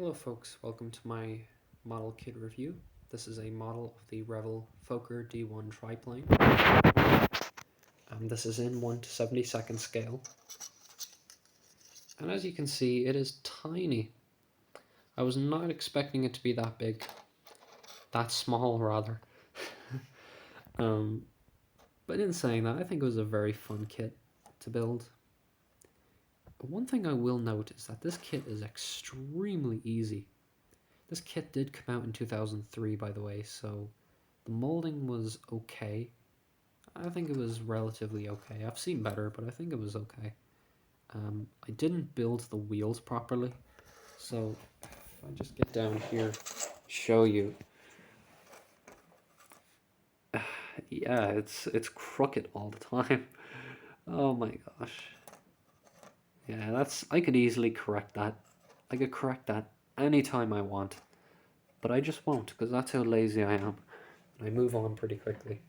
Hello folks, welcome to my model kit review. This is a model of the Revell Fokker D1 triplane. This is in 1/72 scale. And as you can see, it is tiny. I was not expecting it to be that big. That small, rather. But in saying that, I think it was a very fun kit to build. One thing I will note is that this kit is extremely easy. This kit did come out in 2003, by the way, so the molding was okay. I think it was relatively okay. I've seen better, but I think it was okay. I didn't build the wheels properly, so if I just get down here, show you. Yeah, it's crooked all the time. Oh my gosh. Yeah, I could easily correct that. I could correct that anytime I want, but I just won't because that's how lazy I am. I move on pretty quickly.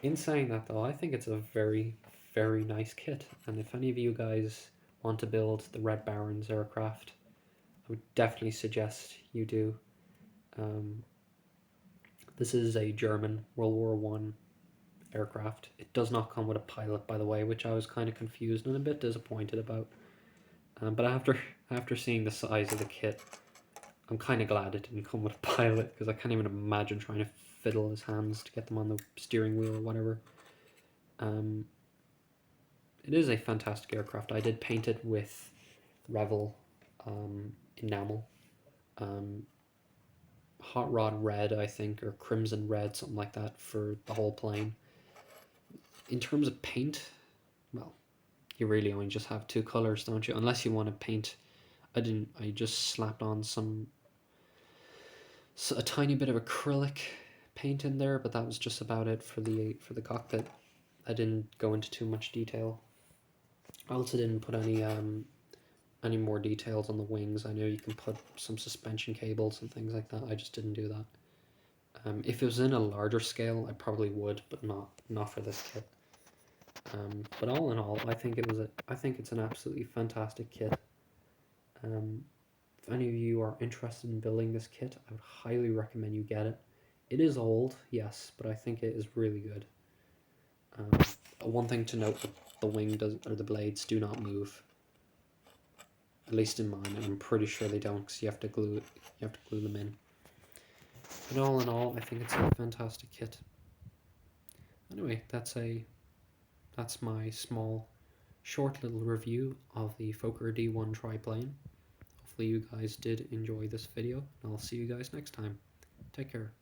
In saying that though, I think it's a very, very nice kit, and if any of you guys want to build the Red Baron's aircraft, I would definitely suggest you do. This is a German World War I aircraft. It does not come with a pilot, by the way, which I was kind of confused and a bit disappointed about. But after seeing the size of the kit, I'm kind of glad it didn't come with a pilot, because I can't even imagine trying to fiddle his hands to get them on the steering wheel or whatever. It is a fantastic aircraft. I did paint it with Revell enamel. Hot Rod Red, I think, or Crimson Red, something like that, for the whole plane. In terms of paint, well, you really only just have two colors, don't you? Unless you want to paint. I just slapped on a tiny bit of acrylic paint in there, but that was just about it for the cockpit. I didn't go into too much detail. I also didn't put any more details on the wings. I know you can put some suspension cables and things like that. I just didn't do that. If it was in a larger scale, I probably would, but not for this kit. But all in all, I think it's an absolutely fantastic kit. If any of you are interested in building this kit, I would highly recommend you get it. It is old, yes, but I think it is really good. One thing to note: the blades do not move. At least in mine, and I'm pretty sure they don't, because you have to glue them in. But all in all, I think it's a fantastic kit. Anyway, that's my small, short little review of the Fokker D1 triplane. Hopefully you guys did enjoy this video, and I'll see you guys next time. Take care.